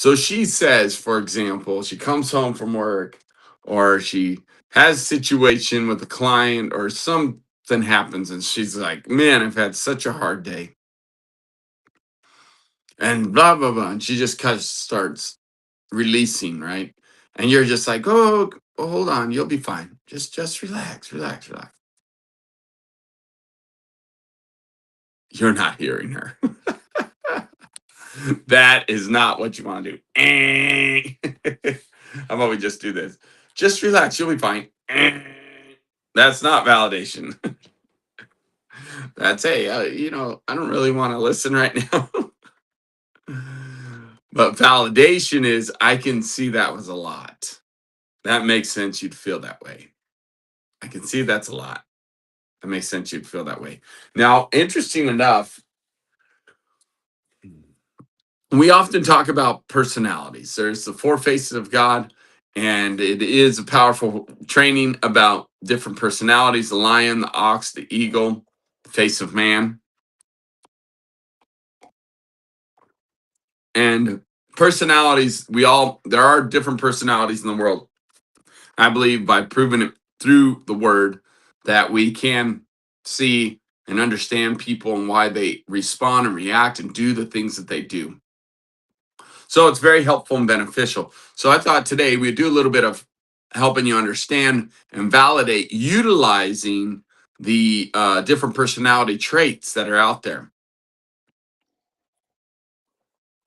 So she says, for example, she comes home from work, or she has a situation with a client, or something happens, and she's like, "Man, I've had such a hard day," and blah blah blah, and she just kind of starts releasing, right? And you're just like, "Oh, hold on, you'll be fine. Just relax, relax, relax." You're not hearing her. That is not what you want to do. How about we just do this? Just relax. You'll be fine. That's not validation. That's, hey, I don't really want to listen right now. But validation is, I can see that was a lot. That makes sense. You'd feel that way. I can see that's a lot. That makes sense. You'd feel that way. Now, interesting enough, we often talk about personalities. There's the four faces of God, and it is a powerful training about different personalities: the lion, the ox, the eagle, the face of man. And personalities, there are different personalities in the world. I believe by proving it through the word that we can see and understand people and why they respond and react and do the things that they do. So it's very helpful and beneficial. So I thought today we'd do a little bit of helping you understand and validate utilizing the different personality traits that are out there.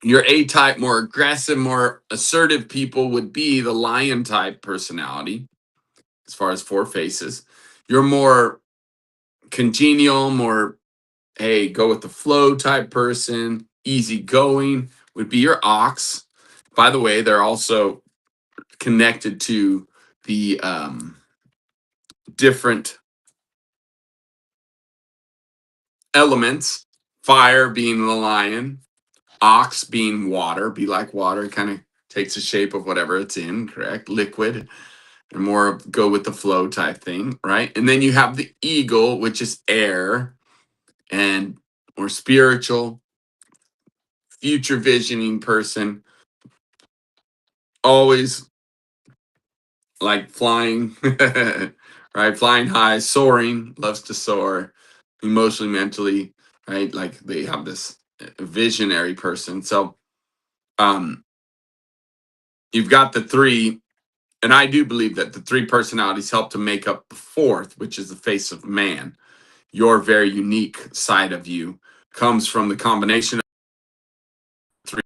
Your A type, more aggressive, more assertive people would be the lion type personality, as far as four faces. You're more congenial, more, hey, go with the flow type person, easygoing would be your ox. By the way, they're also connected to the different elements, fire being the lion, ox being water, be like water, kind of takes the shape of whatever it's in, correct? Liquid, and more go with the flow type thing, right? And then you have the eagle, which is air and more spiritual, future visioning person, always like flying, right? Flying high, soaring, loves to soar, emotionally, mentally, right? Like they have this visionary person. So um, you've got the three, and I do believe that the three personalities help to make up the fourth, which is the face of man. Your very unique side of you comes from the combination of three.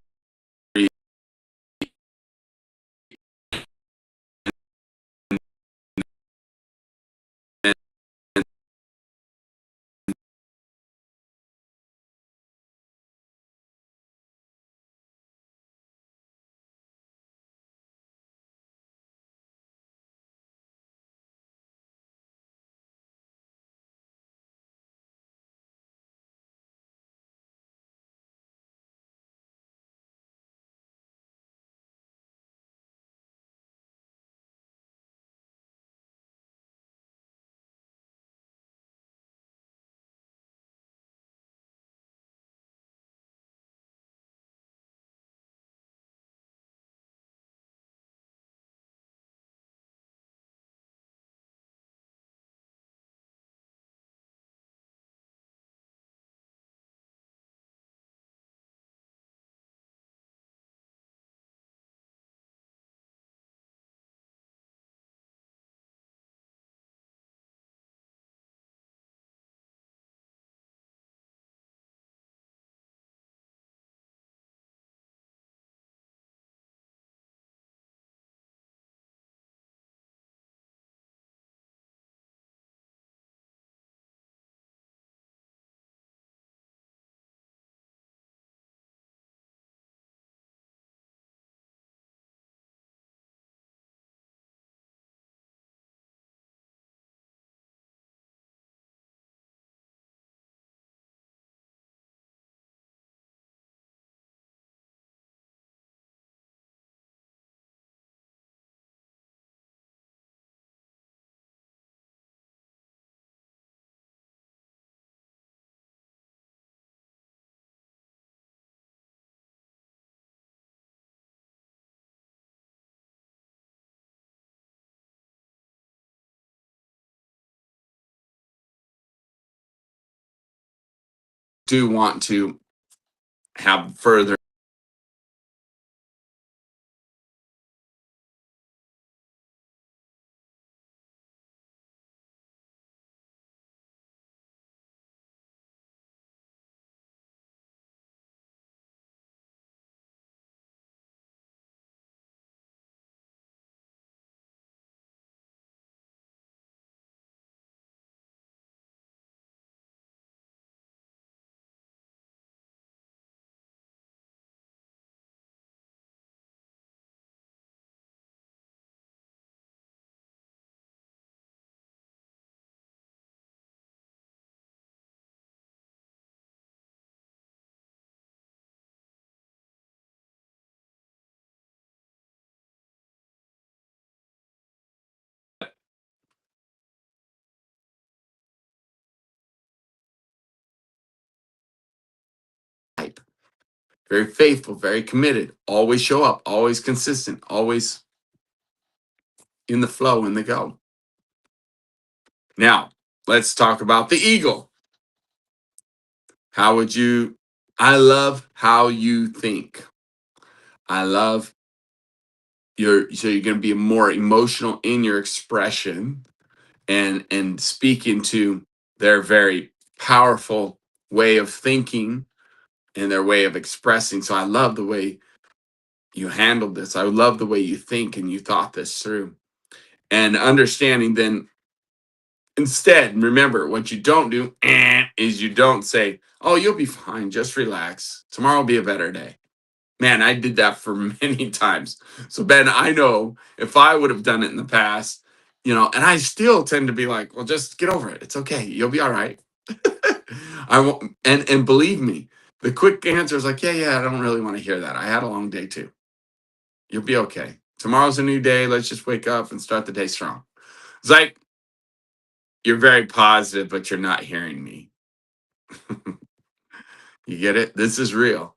do want to have further type. Very faithful, very committed, always show up, always consistent, always in the flow, in the go. Now, let's talk about the eagle. How would you? I love how you think. I love so you're going to be more emotional in your expression and speaking to their very powerful way of thinking and their way of expressing. So I love the way you handled this. I love the way you think and you thought this through. And understanding then instead, remember what you don't do is you don't say, "Oh, you'll be fine. Just relax. Tomorrow will be a better day." Man, I did that for many times. So Ben, I know if I would have done it in the past, and I still tend to be like, "Well, just get over it. It's okay. You'll be all right." I won't, and believe me, the quick answer is like, "Yeah, I don't really want to hear that. I had a long day too. You'll be okay. Tomorrow's a new day. Let's just wake up and start the day strong." It's like you're very positive, but you're not hearing me. You get it? This is real.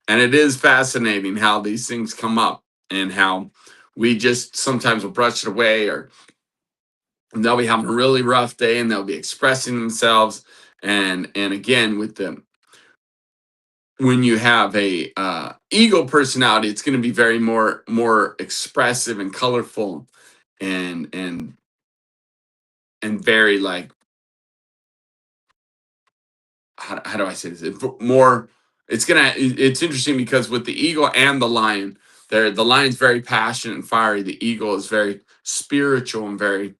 And it is fascinating how these things come up and how we just sometimes will brush it away, or they'll be having a really rough day and they'll be expressing themselves. And again, with them, when you have a ego personality, it's going to be very more expressive and colorful and and very like how do I say this? More. It's interesting because with the eagle and the lion, the lion's very passionate and fiery. The eagle is very spiritual and very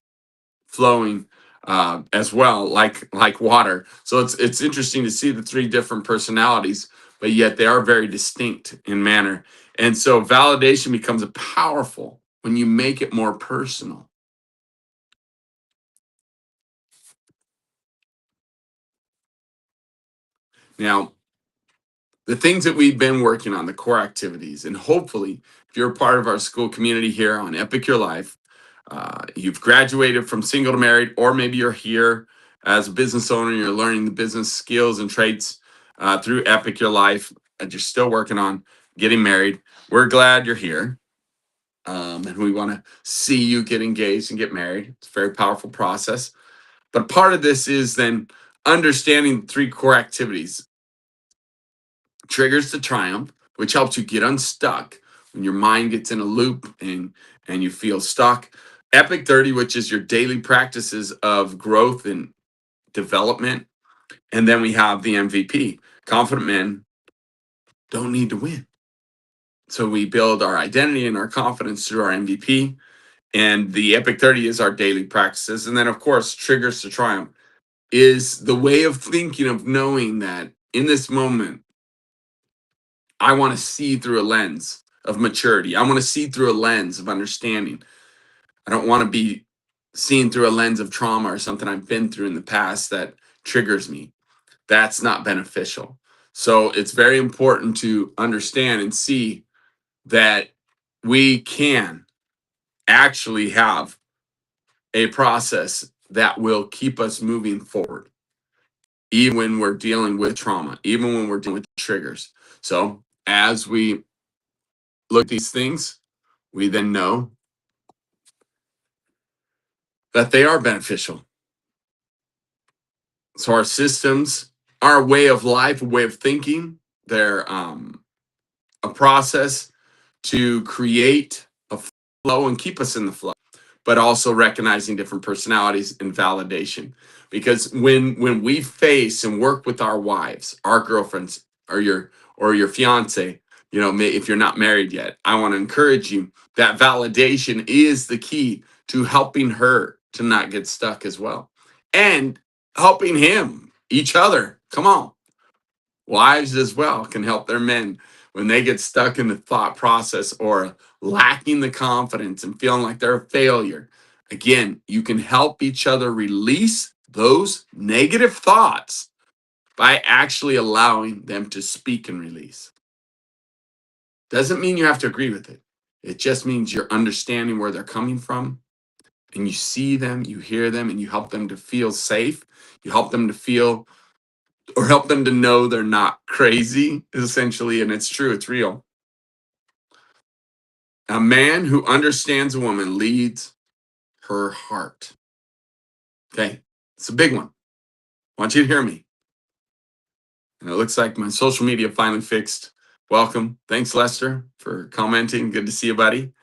flowing as well, like water. So it's interesting to see the three different personalities, but yet they are very distinct in manner. And so validation becomes a powerful when you make it more personal. Now, the things that we've been working on, the core activities, and hopefully, if you're a part of our school community here on Epic Your Life, you've graduated from single to married, or maybe you're here as a business owner, you're learning the business skills and traits through Epic Your Life, and you're still working on getting married. We're glad you're here. And we want to see you get engaged and get married. It's a very powerful process. But part of this is then understanding the three core activities: triggers to triumph, which helps you get unstuck when your mind gets in a loop and you feel stuck. Epic 30, which is your daily practices of growth and development. And then we have the MVP. Confident men don't need to win. So we build our identity and our confidence through our MVP. And the Epic 30 is our daily practices. And then, of course, triggers to triumph is the way of thinking, of knowing that in this moment, I want to see through a lens of maturity. I want to see through a lens of understanding. I don't want to be seen through a lens of trauma or something I've been through in the past that triggers me. That's not beneficial. So it's very important to understand and see that we can actually have a process that will keep us moving forward, even when we're dealing with trauma, even when we're dealing with triggers. So as we look at these things, we then know that they are beneficial. So our systems our way of life, a way of thinking. They're a process to create a flow and keep us in the flow, but also recognizing different personalities and validation. Because when we face and work with our wives, our girlfriends, or your fiance, if you're not married yet, I want to encourage you that validation is the key to helping her to not get stuck as well, and helping him, each other. Come on, wives as well can help their men when they get stuck in the thought process or lacking the confidence and feeling like they're a failure. Again, you can help each other release those negative thoughts by actually allowing them to speak and release. Doesn't mean you have to agree with it. It just means you're understanding where they're coming from, and you see them, you hear them, and you help them to feel safe. You help them to feel, or help them to know they're not crazy, essentially. And it's true, it's real. A man who understands a woman leads her heart. Okay, it's a big one. I want you to hear me. And it looks like my social media finally fixed. Welcome. Thanks, Lester, for commenting. Good to see you, buddy.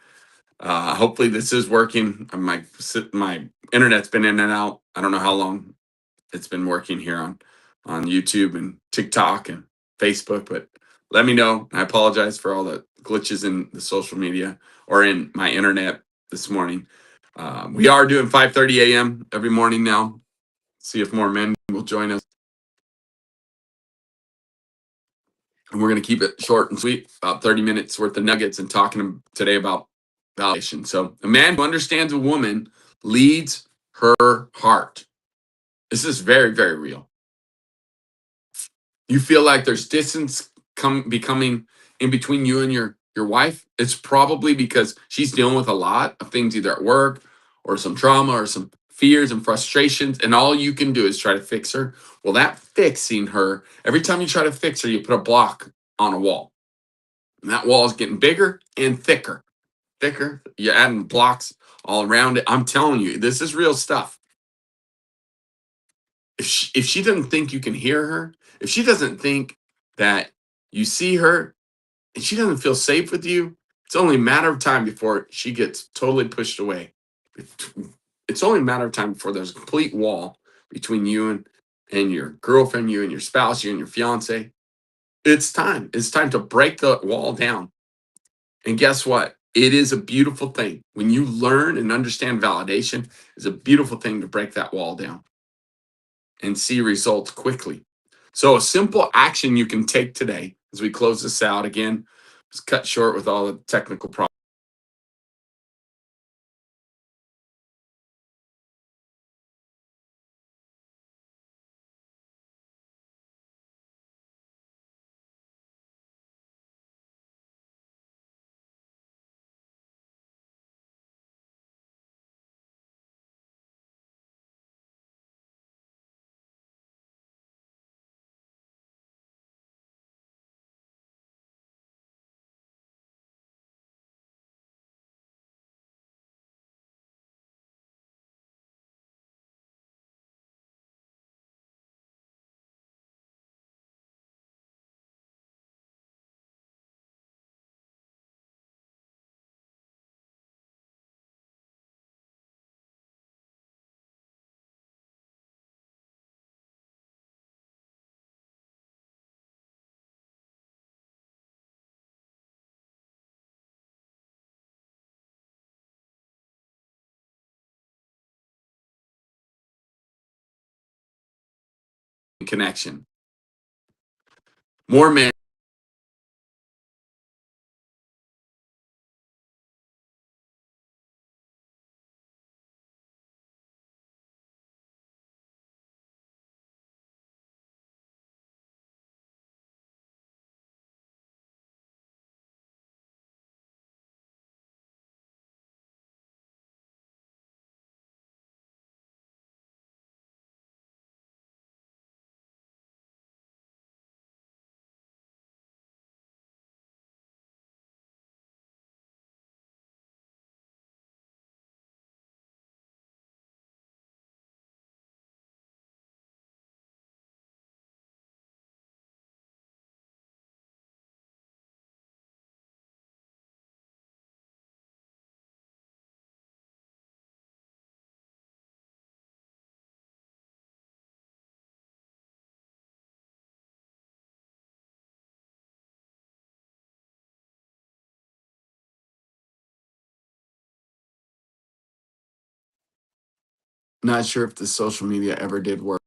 Hopefully this is working. My internet's been in and out. I don't know how long it's been working here on YouTube and TikTok and Facebook, but let me know. I apologize for all the glitches in the social media or in my internet this morning. We are doing 5:30 a.m. every morning now. See if more men will join us. And we're going to keep it short and sweet, about 30 minutes worth of nuggets and talking today about validation. So a man who understands a woman leads her heart. This is very, very real. You feel like there's distance becoming in between you and your wife, it's probably because she's dealing with a lot of things either at work or some trauma or some fears and frustrations, and all you can do is try to fix her. Well, that fixing her, every time you try to fix her, you put a block on a wall. And that wall is getting bigger and thicker. Thicker. You're adding blocks all around it. I'm telling you, this is real stuff. If she doesn't think you can hear her, if she doesn't think that you see her, and she doesn't feel safe with you, it's only a matter of time before she gets totally pushed away. It's only a matter of time before there's a complete wall between you and your girlfriend, you and your spouse, you and your fiance. It's time. It's time to break the wall down. And guess what? It is a beautiful thing. When you learn and understand validation, it's a beautiful thing to break that wall down and see results quickly. So, a simple action you can take today as we close this out again, it's cut short with all the technical problems. Connection. More men Not sure if the social media ever did work.